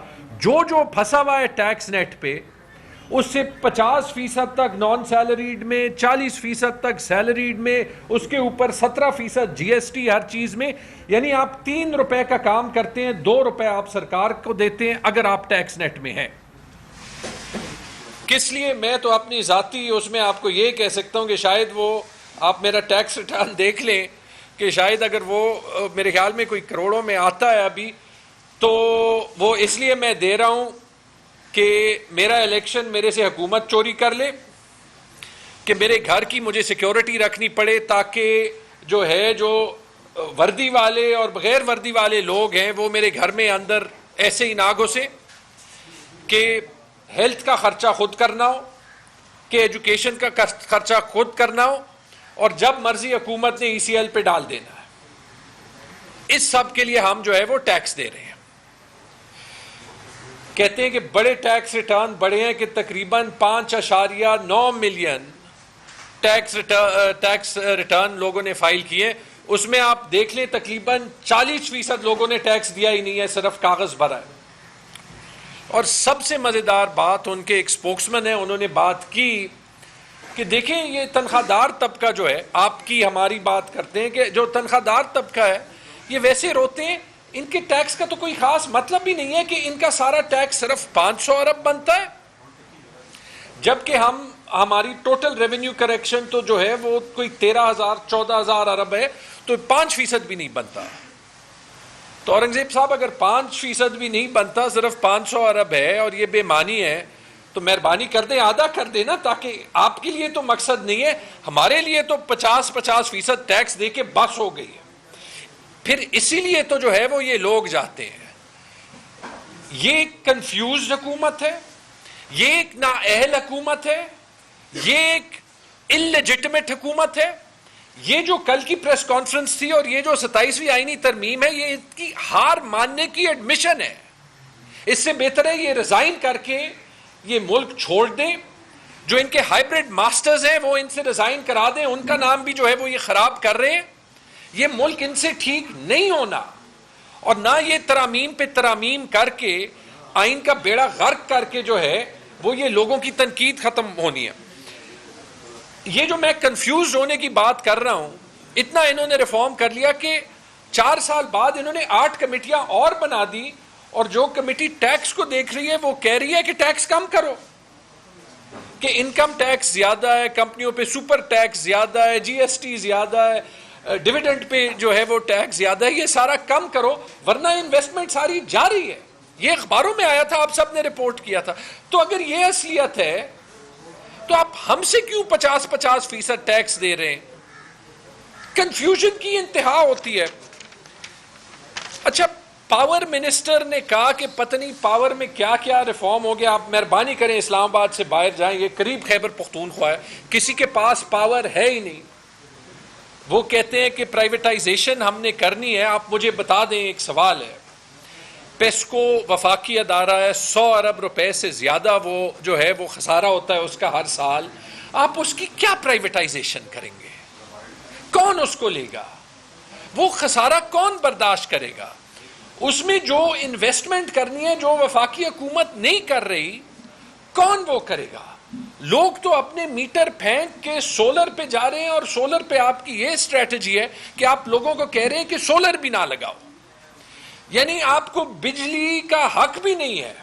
جو پھنسا ہوا ہے ٹیکس نیٹ پہ, اس سے 50% تک نان سیلریڈ میں, 40% تک سیلریڈ میں, اس کے اوپر 17% GST ہر چیز میں. یعنی آپ 3 روپے کا کام کرتے ہیں, 2 روپے آپ سرکار کو دیتے ہیں اگر آپ ٹیکس نیٹ میں ہیں. کس لیے؟ میں تو اپنی ذاتی اس میں آپ کو یہ کہہ سکتا ہوں کہ شاید وہ آپ میرا ٹیکس ریٹرن دیکھ لیں کہ شاید اگر وہ میرے خیال میں کوئی کروڑوں میں آتا ہے ابھی, تو وہ اس لیے میں دے رہا ہوں کہ میرا الیکشن میرے سے حکومت چوری کر لے, کہ میرے گھر کی مجھے سیکیورٹی رکھنی پڑے, تاکہ جو ہے جو وردی والے اور بغیر وردی والے لوگ ہیں وہ میرے گھر میں اندر ایسے ہی نہ گھسے, کہ ہیلتھ کا خرچہ خود کرنا ہو, کہ ایجوکیشن کا خرچہ خود کرنا ہو, اور جب مرضی حکومت نے ECL پہ ڈال دینا ہے. اس سب کے لیے ہم جو ہے وہ ٹیکس دے رہے ہیں. کہتے ہیں کہ بڑے ٹیکس ریٹرن بڑے ہیں, کہ تقریباً 5.9 ملین ٹیکس ریٹرن لوگوں نے فائل کیے. اس میں آپ دیکھ لیں تقریباً 40% لوگوں نے ٹیکس دیا ہی نہیں ہے, صرف کاغذ بھرا ہے. اور سب سے مزیدار بات, ان کے ایک اسپوکسمین ہیں, انہوں نے بات کی کہ دیکھیں یہ تنخواہ دار طبقہ جو ہے, آپ کی ہماری بات کرتے ہیں کہ جو تنخواہ دار طبقہ ہے یہ ویسے روتے ہیں, ان کے ٹیکس کا تو کوئی خاص مطلب بھی نہیں ہے, کہ ان کا سارا ٹیکس صرف 500 ارب بنتا ہے, جبکہ ہماری ٹوٹل ریونیو کریکشن تو جو ہے وہ کوئی 13,000-14,000 ارب ہے, تو 5% بھی نہیں بنتا. تو اورنگزیب صاحب اگر 5% بھی نہیں بنتا, صرف 500 ارب ہے, اور یہ بے معنی ہے, تو مہربانی کر دیں آدھا کر دیں نا, تاکہ آپ کے لیے تو مقصد نہیں ہے, ہمارے لیے تو 50% ٹیکس دے کے بس ہو گئی ہے. پھر اسی لیے تو جو ہے وہ یہ لوگ جاتے ہیں. یہ ایک کنفیوزڈ حکومت ہے, یہ ایک نااہل حکومت ہے, یہ ایک انلیجٹمیٹ حکومت ہے. یہ جو کل کی پریس کانفرنس تھی اور یہ جو 27ویں آئینی ترمیم ہے, یہ ان کی ہار ماننے کی ایڈمیشن ہے. اس سے بہتر ہے یہ ریزائن کر کے یہ ملک چھوڑ دیں. جو ان کے ہائیبریڈ ماسٹرز ہیں وہ ان سے ریزائن کرا دیں, ان کا نام بھی جو ہے وہ یہ خراب کر رہے ہیں. یہ ملک ان سے ٹھیک نہیں ہونا, اور نہ یہ ترامیم پہ ترامیم کر کے آئین کا بیڑا غرق کر کے جو ہے وہ یہ لوگوں کی تنقید ختم ہونی ہے. یہ جو میں کنفیوز ہونے کی بات کر رہا ہوں, اتنا انہوں نے ریفارم کر لیا کہ 4 سال بعد انہوں نے 8 کمیٹیاں اور بنا دی, اور جو کمیٹی ٹیکس کو دیکھ رہی ہے وہ کہہ رہی ہے کہ ٹیکس کم کرو, کہ انکم ٹیکس زیادہ ہے, کمپنیوں پہ سپر ٹیکس زیادہ ہے, جی ایس ٹی زیادہ ہے, ڈیویڈنڈ پہ جو ہے وہ ٹیکس زیادہ ہے, یہ سارا کم کرو ورنہ انویسٹمنٹ ساری جاری ہے. یہ اخباروں میں آیا تھا, آپ سب نے رپورٹ کیا تھا. تو اگر یہ اصلیت ہے تو آپ ہم سے کیوں 50% ٹیکس دے رہے ہیں؟ کنفیوژن کی انتہا ہوتی ہے. اچھا, پاور منسٹر نے کہا کہ پتہ نہیں پاور میں کیا کیا ریفارم ہو گیا. آپ مہربانی کریں اسلام آباد سے باہر جائیں, یہ قریب خیبر پختونخوا ہے, کسی کے پاس پاور ہے ہی نہیں. وہ کہتے ہیں کہ پرائیویٹائزیشن ہم نے کرنی ہے. آپ مجھے بتا دیں, ایک سوال ہے, پیسکو وفاقی ادارہ ہے, 100 ارب روپے سے زیادہ وہ جو ہے وہ خسارہ ہوتا ہے اس کا ہر سال. آپ اس کی کیا پرائیویٹائزیشن کریں گے؟ کون اس کو لے گا؟ وہ خسارہ کون برداشت کرے گا؟ اس میں جو انویسٹمنٹ کرنی ہے جو وفاقی حکومت نہیں کر رہی, کون وہ کرے گا؟ لوگ تو اپنے میٹر پھینک کے سولر پہ جا رہے ہیں, اور سولر پہ آپ کی یہ اسٹریٹجی ہے کہ آپ لوگوں کو کہہ رہے ہیں کہ سولر بھی نہ لگاؤ, یعنی آپ کو بجلی کا حق بھی نہیں ہے.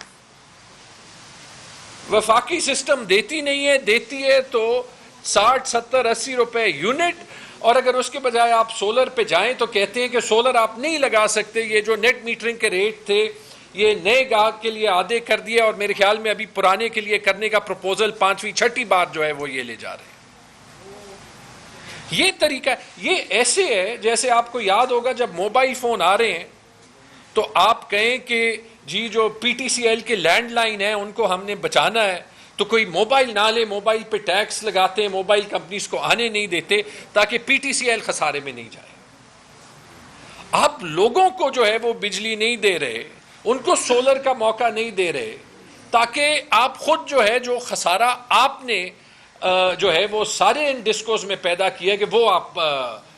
وفاقی سسٹم دیتی نہیں ہے, دیتی ہے تو 60 70 80 روپے یونٹ, اور اگر اس کے بجائے آپ سولر پہ جائیں تو کہتے ہیں کہ سولر آپ نہیں لگا سکتے. یہ جو نیٹ میٹرنگ کے ریٹ تھے یہ نئے گاہک کے لیے آدھے کر دیے, اور میرے خیال میں ابھی پرانے کے لیے کرنے کا پروپوزل 5ویں 6ٹھی بار جو ہے وہ یہ لے جا رہے ہیں. یہ طریقہ یہ ایسے ہے جیسے آپ کو یاد ہوگا جب موبائل فون آ رہے ہیں تو آپ کہیں کہ جی جو پی ٹی سی ایل کے لینڈ لائن ہیں ان کو ہم نے بچانا ہے, تو کوئی موبائل نہ لے, موبائل پہ ٹیکس لگاتے ہیں, موبائل کمپنیز کو آنے نہیں دیتے تاکہ پی ٹی سی ایل خسارے میں نہیں جائے. آپ لوگوں کو جو ہے وہ بجلی نہیں دے رہے, ان کو سولر کا موقع نہیں دے رہے, تاکہ آپ خود جو ہے جو خسارہ آپ نے جو ہے وہ سارے ان ڈسکوز میں پیدا کیا کہ وہ آپ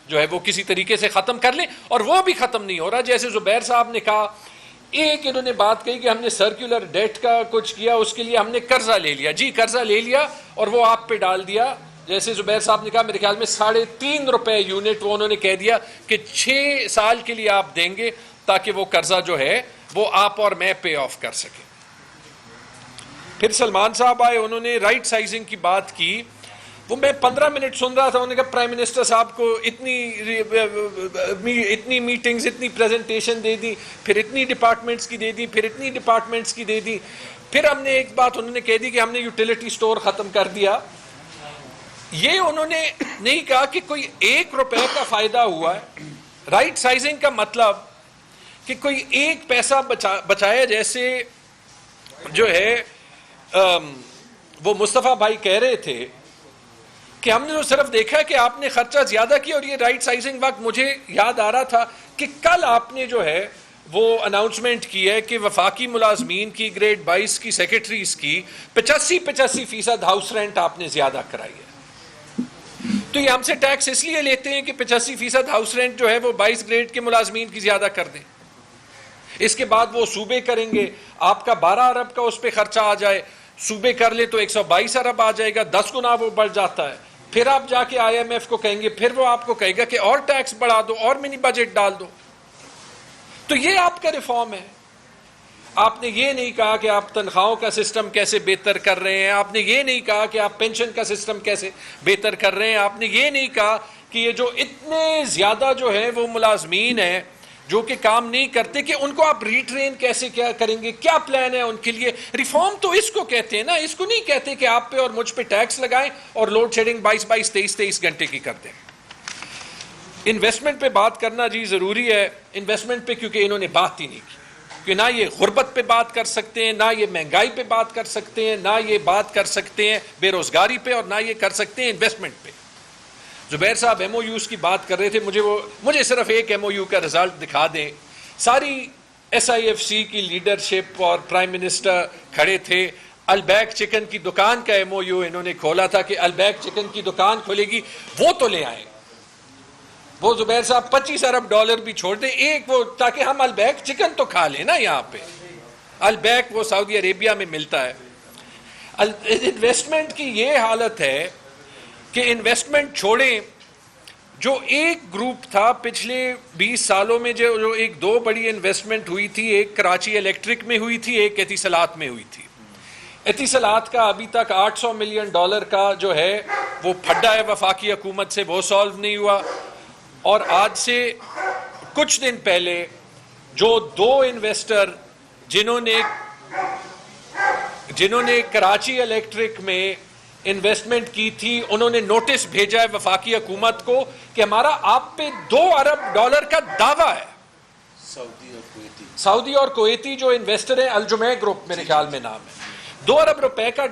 جو ہے وہ کسی طریقے سے ختم کر لیں, اور وہ بھی ختم نہیں ہو رہا. جیسے زبیر صاحب نے کہا, ایک انہوں نے بات کہی کہ ہم نے سرکولر ڈیٹ کا کچھ کیا, اس کے لیے ہم نے قرضہ لے لیا. جی قرضہ لے لیا اور وہ آپ پہ ڈال دیا. جیسے زبیر صاحب نے کہا میرے خیال میں 3.5 روپے یونٹ وہ انہوں نے کہہ دیا کہ 6 سال کے لیے آپ دیں گے تاکہ وہ قرضہ جو ہے وہ آپ اور میں پے آف کر سکیں. پھر سلمان صاحب آئے, انہوں نے رائٹ سائزنگ کی بات کی. وہ میں 15 منٹ سن رہا تھا, انہوں نے کہا پرائم منسٹر صاحب کو اتنی میٹنگز, اتنی پریزنٹیشن دے دی, پھر اتنی ڈپارٹمنٹس کی دے دی, پھر اتنی ڈپارٹمنٹس کی دے دی. پھر ہم نے ایک بات انہوں نے کہہ دی کہ ہم نے یوٹیلیٹی سٹور ختم کر دیا. یہ انہوں نے نہیں کہا کہ کوئی 1 روپے کا فائدہ ہوا ہے. رائٹ سائزنگ کا مطلب کہ کوئی 1 پیسہ بچایا, جیسے جو ہے وہ مصطفیٰ بھائی کہہ رہے تھے کہ ہم نے تو صرف دیکھا کہ آپ نے خرچہ زیادہ کیا. اور یہ رائٹ سائزنگ وقت مجھے یاد آ رہا تھا کہ کل آپ نے جو ہے وہ اناؤنسمنٹ کی ہے کہ وفاقی ملازمین کی گریڈ 22 کی سیکرٹریز کی 85% ہاؤس رینٹ آپ نے زیادہ کرائی ہے. تو یہ ہم سے ٹیکس اس لیے لیتے ہیں کہ 85% ہاؤس رینٹ جو ہے وہ 22 گریڈ کے ملازمین کی زیادہ کر دیں. اس کے بعد وہ صوبے کریں گے, آپ کا 12 ارب کا اس پہ خرچہ آ جائے, صوبے کر لے تو 122 ارب آ جائے گا, 10 گنا وہ بڑھ جاتا ہے. پھر آپ جا کے آئی ایم ایف کو کہیں گے, پھر وہ آپ کو کہے گا کہ اور ٹیکس بڑھا دو, اور منی بجٹ ڈال دو. تو یہ آپ کا ریفارم ہے. آپ نے یہ نہیں کہا کہ آپ تنخواہوں کا سسٹم کیسے بہتر کر رہے ہیں, آپ نے یہ نہیں کہا کہ آپ پینشن کا سسٹم کیسے بہتر کر رہے ہیں, آپ نے یہ نہیں کہا کہ یہ جو اتنے زیادہ جو ہے وہ ملازمین ہیں جو کہ کام نہیں کرتے کہ ان کو آپ ریٹرین کیسے کیا کریں گے, کیا پلان ہے ان کے لیے. ریفارم تو اس کو کہتے ہیں نا, اس کو نہیں کہتے کہ آپ پہ اور مجھ پہ ٹیکس لگائیں اور لوڈ شیڈنگ 22-23 گھنٹے کی کر دیں. انویسٹمنٹ پہ بات کرنا جی ضروری ہے, انویسٹمنٹ پہ کیونکہ انہوں نے بات ہی نہیں کی, کہ نہ یہ غربت پہ بات کر سکتے ہیں, نہ یہ مہنگائی پہ بات کر سکتے ہیں, نہ یہ بات کر سکتے ہیں بے روزگاری پہ, اور نہ یہ کر سکتے ہیں انویسٹمنٹ پہ. زبیر صاحب ایم او یوز کی بات کر رہے تھے, مجھے صرف ایک ایم او یو کا رزلٹ دکھا دیں. ساری ایس آئی ایف سی کی لیڈرشپ اور پرائم منسٹر کھڑے تھے. البیک چکن کی دکان کا ایم او یو انہوں نے کھولا تھا کہ البیک چکن کی دکان کھولے گی, وہ تو لے آئیں. وہ زبیر صاحب $25 ارب بھی چھوڑ دیں, ایک وہ تاکہ ہم البیک چکن تو کھا لیں نا. یہاں پہ البیک وہ سعودی عربیہ میں ملتا ہے. انویسٹمنٹ کی یہ حالت ہے کہ انویسٹمنٹ چھوڑیں. جو ایک گروپ تھا پچھلے 20 سالوں میں, جو ایک دو بڑی انویسٹمنٹ ہوئی تھی, ایک کراچی الیکٹرک میں ہوئی تھی, ایک اتصالات میں ہوئی تھی. اتصالات کا ابھی تک $800 ملین کا جو ہے وہ پھڈا ہے وفاقی حکومت سے, وہ سالو نہیں ہوا. اور آج سے کچھ دن پہلے جو دو انویسٹر جنہوں نے کراچی الیکٹرک میں انویسٹمنٹ کی تھی, انہوں نے نوٹس بھیجا ہے وفاقی حکومت کو کہ ہمارا آپ پہ $2 ارب کا دعویٰ ہے. سعودی اور کویتی جو انویسٹر ہیں, الجمع گروپ میرے خیال میں نام ہے. $2 ارب کا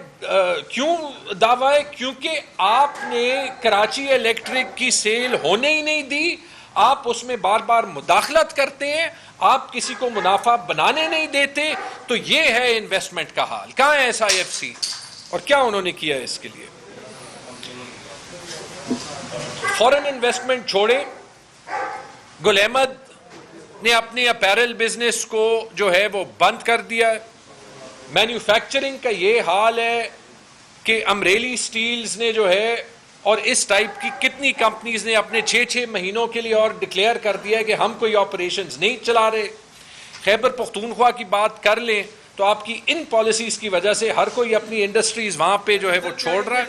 کیوں دعویٰ ہے؟ کیونکہ آپ نے کراچی الیکٹرک کی سیل ہونے ہی نہیں دی, آپ اس میں بار بار مداخلت کرتے ہیں, آپ کسی کو منافع بنانے نہیں دیتے. تو یہ ہے انویسٹمنٹ کا حال. کہاں ہے ایس آئی ایف سی اور کیا انہوں نے کیا اس کے لیے؟ فورن انویسٹمنٹ چھوڑے. گل احمد نے اپنی اپیرل بزنس کو جو ہے وہ بند کر دیا. مینوفیکچرنگ کا یہ حال ہے کہ امریلی سٹیلز نے جو ہے, اور اس ٹائپ کی کتنی کمپنیز نے اپنے 6 مہینوں کے لیے اور ڈکلیئر کر دیا ہے کہ ہم کوئی آپریشنز نہیں چلا رہے. خیبر پختونخوا کی بات کر لیں تو آپ کی ان پالیسیز کی وجہ سے ہر کوئی اپنی انڈسٹریز وہاں پہ جو ہے وہ چھوڑ رہا ہے.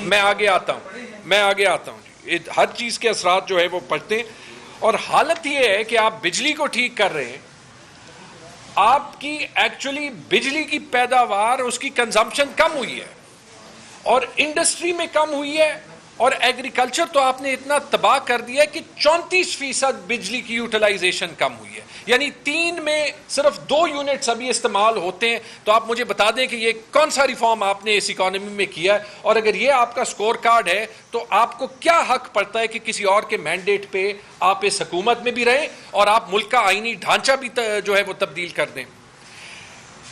میں آگے آتا ہوں جی, ہر چیز کے اثرات جو ہے وہ پڑتے ہیں. اور حالت یہ ہے کہ آپ بجلی کو ٹھیک کر رہے ہیں, آپ کی ایکچولی بجلی کی پیداوار, اس کی کنزمپشن کم ہوئی ہے, اور انڈسٹری میں کم ہوئی ہے, اور ایگریکلچر تو آپ نے اتنا تباہ کر دیا ہے کہ 34% بجلی کی یوٹیلائزیشن کم ہوئی ہے. یعنی 3 میں صرف 2 یونٹس ابھی استعمال ہوتے ہیں. تو آپ مجھے بتا دیں کہ یہ کون سا ریفارم آپ نے اس اکانومی میں کیا ہے, اور اگر یہ آپ کا سکور کارڈ ہے تو آپ کو کیا حق پڑتا ہے کہ کسی اور کے مینڈیٹ پہ آپ اس حکومت میں بھی رہیں اور آپ ملک کا آئینی ڈھانچہ بھی جو ہے وہ تبدیل کر دیں.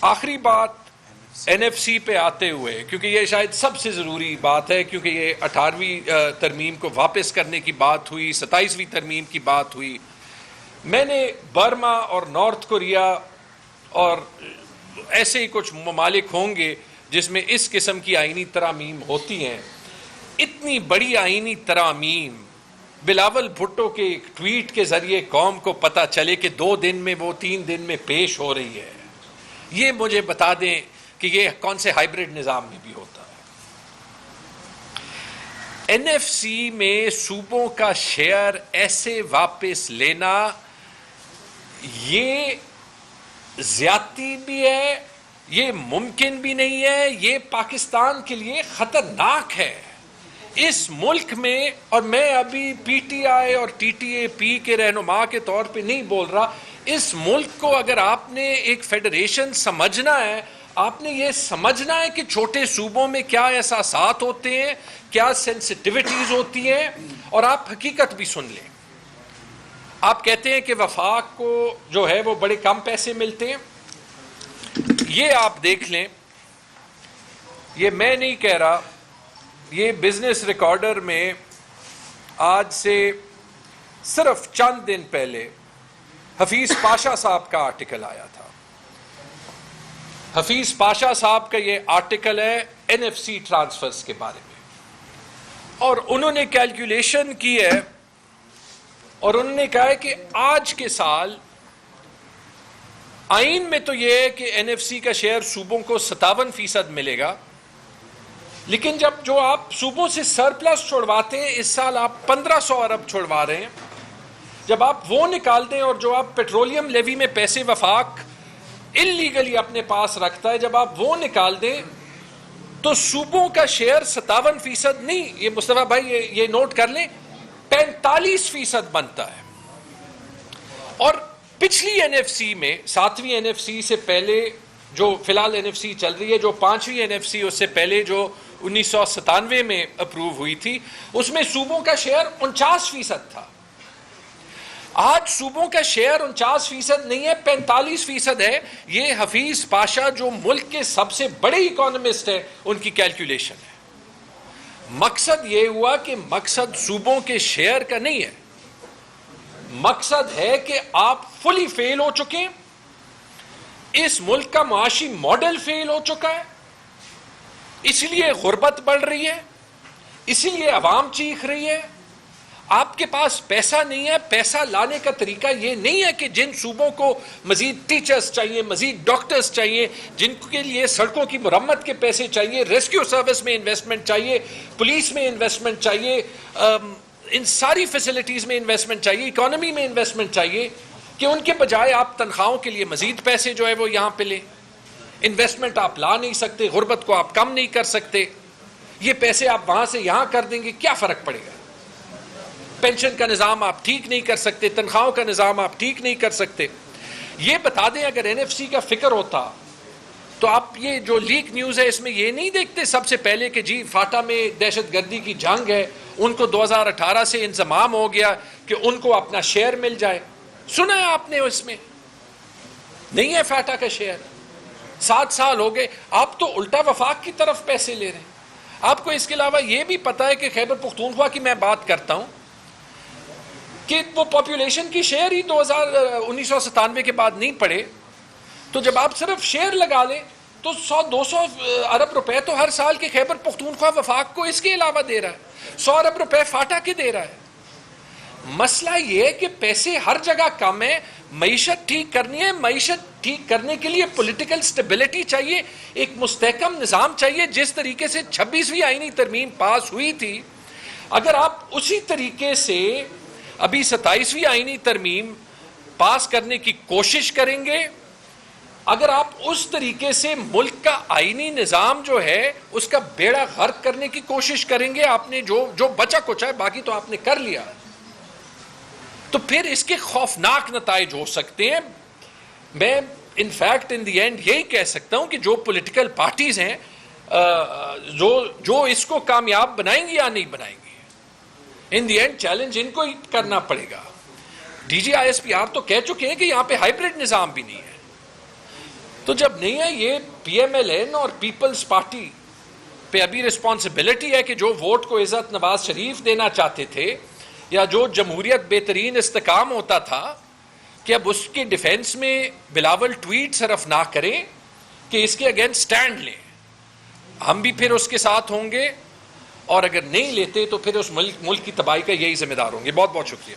آخری بات این ایف سی پہ آتے ہوئے, کیونکہ یہ شاید سب سے ضروری بات ہے, کیونکہ یہ 18ویں ترمیم کو واپس کرنے کی بات ہوئی, 27ویں ترمیم کی بات ہوئی. میں نے برما اور نارتھ کوریا اور ایسے ہی کچھ ممالک ہوں گے جس میں اس قسم کی آئینی ترامیم ہوتی ہیں. اتنی بڑی آئینی ترامیم بلاول بھٹو کے ایک ٹویٹ کے ذریعے قوم کو پتہ چلے کہ 2 دن میں وہ 3 دن میں پیش ہو رہی ہے. یہ مجھے بتا دیں کہ یہ کون سے ہائیبرڈ نظام میں بھی ہوتا ہے. این ایف سی میں صوبوں کا شیئر ایسے واپس لینا یہ زیادتی بھی ہے, یہ ممکن بھی نہیں ہے, یہ پاکستان کے لیے خطرناک ہے. اس ملک میں, اور میں ابھی پی ٹی آئی اور ٹی ٹی اے پی کے رہنما کے طور پہ نہیں بول رہا, اس ملک کو اگر آپ نے ایک فیڈریشن سمجھنا ہے, آپ نے یہ سمجھنا ہے کہ چھوٹے صوبوں میں کیا احساسات ہوتے ہیں, کیا سینسٹیوٹیز ہوتی ہیں, اور آپ حقیقت بھی سن لیں. آپ کہتے ہیں کہ وفاق کو جو ہے وہ بڑے کم پیسے ملتے ہیں. یہ آپ دیکھ لیں, یہ میں نہیں کہہ رہا, یہ بزنس ریکارڈر میں آج سے صرف چند دن پہلے حفیظ پاشا صاحب کا آرٹیکل آیا تھا. حفیظ پاشا صاحب کا یہ آرٹیکل ہے این ایف سی ٹرانسفرز کے بارے میں, اور انہوں نے کیلکولیشن کی ہے, اور انہوں نے کہا ہے کہ آج کے سال آئین میں تو یہ ہے کہ این ایف سی کا شیئر صوبوں کو 57% ملے گا, لیکن جب جو آپ صوبوں سے سرپلس چھوڑواتے ہیں, اس سال آپ 1500 ارب چھوڑوا رہے ہیں, جب آپ وہ نکال دیں اور جو آپ پیٹرولیم لیوی میں پیسے وفاق اللیگلی اپنے پاس رکھتا ہے، جب آپ وہ نکال دیں تو صوبوں کا شیئر 57% نہیں، یہ مصطفیٰ بھائی یہ نوٹ کر لیں، 45% بنتا ہے. اور پچھلی این ایف سی میں 7ویں این ایف سی سے پہلے جو فی الحال این ایف سی چل رہی ہے، جو 5ویں این ایف سی اس سے پہلے جو 1997 میں اپروو ہوئی تھی، اس میں صوبوں کا شیئر 49% تھا. آج صوبوں کا شیئر 49% نہیں ہے، 45% ہے. یہ حفیظ پاشا جو ملک کے سب سے بڑے اکانومسٹ ہیں ان کی کیلکولیشن ہے. مقصد یہ ہوا کہ مقصد صوبوں کے شیئر کا نہیں ہے، مقصد ہے کہ آپ فلی فیل ہو چکے، اس ملک کا معاشی ماڈل فیل ہو چکا ہے، اس لیے غربت بڑھ رہی ہے، اسی لیے عوام چیخ رہی ہے. آپ کے پاس پیسہ نہیں ہے. پیسہ لانے کا طریقہ یہ نہیں ہے کہ جن صوبوں کو مزید ٹیچرز چاہیے، مزید ڈاکٹرز چاہیے، جن کے لیے سڑکوں کی مرمت کے پیسے چاہیے، ریسکیو سروس میں انویسٹمنٹ چاہیے، پولیس میں انویسٹمنٹ چاہیے، ان ساری فیسلٹیز میں انویسٹمنٹ چاہیے، اکانومی میں انویسٹمنٹ چاہیے، کہ ان کے بجائے آپ تنخواہوں کے لیے مزید پیسے جو ہے وہ یہاں پہ لیں. انویسٹمنٹ آپ لا نہیں سکتے، غربت کو آپ کم نہیں کر سکتے. یہ پیسے آپ وہاں سے یہاں کر دیں گے، کیا فرق پڑے گا؟ پینشن کا نظام آپ ٹھیک نہیں کر سکتے، تنخواہوں کا نظام آپ ٹھیک نہیں کر سکتے. یہ بتا دیں اگر این ایف سی کا فکر ہوتا تو آپ یہ جو لیک نیوز ہے اس میں یہ نہیں دیکھتے سب سے پہلے کہ جی فاٹا میں دہشت گردی کی جنگ ہے، ان کو 2018 سے انضمام ہو گیا کہ ان کو اپنا شیئر مل جائے. سنا ہے آپ نے؟ اس میں نہیں ہے فاٹا کا شیئر. 7 سال ہو گئے، آپ تو الٹا وفاق کی طرف پیسے لے رہے ہیں. آپ کو اس کے علاوہ یہ بھی پتا ہے کہ خیبر پختونخوا کی میں بات کرتا ہوں کہ وہ پاپولیشن کی شیئر ہی 1997 کے بعد نہیں پڑے. تو جب آپ صرف شیئر لگا لیں تو 100-200 ارب روپے تو ہر سال کے خیبر پختونخوا وفاق کو اس کے علاوہ دے رہا ہے، 100 ارب روپے فاٹا کے دے رہا ہے. مسئلہ یہ ہے کہ پیسے ہر جگہ کم ہے، معیشت ٹھیک کرنی ہے. معیشت ٹھیک کرنے کے لیے پولیٹیکل سٹیبلٹی چاہیے، ایک مستحکم نظام چاہیے. جس طریقے سے 26ویں آئینی ترمیم پاس ہوئی تھی، اگر آپ اسی طریقے سے ابھی 27ویں آئینی ترمیم پاس کرنے کی کوشش کریں گے، اگر آپ اس طریقے سے ملک کا آئینی نظام جو ہے اس کا بیڑا غرق کرنے کی کوشش کریں گے، آپ نے جو بچا کچھ ہے باقی تو آپ نے کر لیا، تو پھر اس کے خوفناک نتائج ہو سکتے ہیں. میں انفیکٹ ان دی اینڈ یہی کہہ سکتا ہوں کہ جو پولیٹیکل پارٹیز ہیں جو اس کو کامیاب بنائیں گی یا نہیں بنائیں گی، ان دی اینڈ چیلنج ان کو ہی کرنا پڑے گا. D G I S P R تو کہہ چکے ہیں کہ یہاں پہ ہائیبرڈ نظام بھی نہیں ہے. تو جب نہیں ہے، یہ پی ایم ایل این اور پیپلز پارٹی پہ ابھی رسپانسبلٹی ہے کہ جو ووٹ کو عزت نواز شریف دینا چاہتے تھے یا جو جمہوریت بہترین استحکام ہوتا تھا، کہ اب اس کے ڈیفینس میں بلاول ٹویٹ صرف نہ کریں کہ اس کے اگینسٹ سٹینڈ لیں. ہم بھی پھر اس کے ساتھ ہوں گے، اور اگر نہیں لیتے تو پھر اس ملک کی تباہی کا یہی ذمہ دار ہوں گے. بہت بہت شکریہ.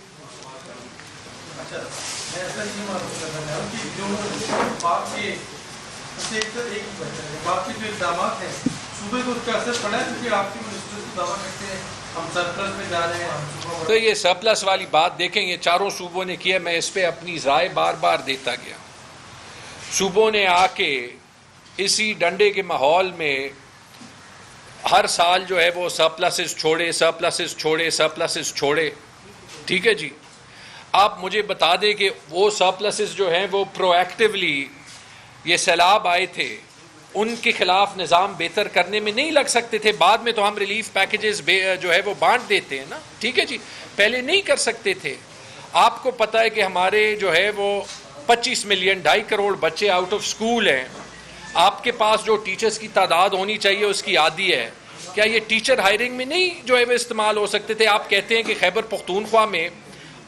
باقی جو اقدامات ہیں صوبے کو اس کا اثر پڑا ہے، کیونکہ آپ کی منسٹر دعویٰ کرتے ہیں ہم سرپلس میں جا رہے ہیں. تو یہ سرپلس والی بات دیکھیں، یہ چاروں صوبوں نے کیا. میں اس پہ اپنی رائے بار بار دیتا گیا. صوبوں نے آ کے اسی ڈنڈے کے ماحول میں ہر سال جو ہے وہ سرپلسز چھوڑے. ٹھیک ہے جی، آپ مجھے بتا دیں کہ وہ سرپلسز جو ہیں وہ پرو ایکٹیولی، یہ سیلاب آئے تھے ان کے خلاف نظام بہتر کرنے میں نہیں لگ سکتے تھے؟ بعد میں تو ہم ریلیف پیکیجز جو ہے وہ بانٹ دیتے ہیں نا. ٹھیک ہے جی، پہلے نہیں کر سکتے تھے. آپ کو پتہ ہے کہ ہمارے جو ہے وہ 25 ملین 2.5 کروڑ بچے آؤٹ آف اسکول ہیں. آپ کے پاس جو ٹیچرز کی تعداد ہونی چاہیے اس کی آدھی ہے. کیا یہ ٹیچر ہائرنگ میں نہیں جو ہے وہ استعمال ہو سکتے تھے؟ آپ کہتے ہیں کہ خیبر پختونخوا میں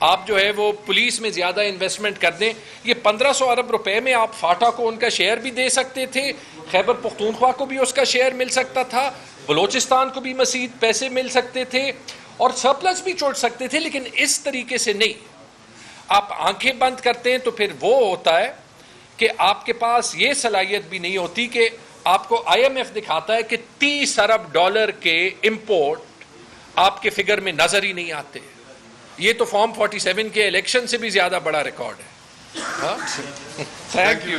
آپ جو ہے وہ پولیس میں زیادہ انویسٹمنٹ کر دیں. یہ 1500 ارب روپے میں آپ فاٹا کو ان کا شیئر بھی دے سکتے تھے، خیبر پختونخوا کو بھی اس کا شیئر مل سکتا تھا، بلوچستان کو بھی مزید پیسے مل سکتے تھے، اور سرپلس بھی چھوڑ سکتے تھے. لیکن اس طریقے سے نہیں. آپ آنکھیں بند کرتے ہیں تو پھر وہ ہوتا ہے کہ آپ کے پاس یہ صلاحیت بھی نہیں ہوتی کہ آپ کو آئی ایم ایف دکھاتا ہے کہ 30 ارب ڈالر کے امپورٹ آپ کے فگر میں نظر ہی نہیں آتے. یہ تو فارم 47 کے الیکشن سے بھی زیادہ بڑا ریکارڈ ہے. Thank you.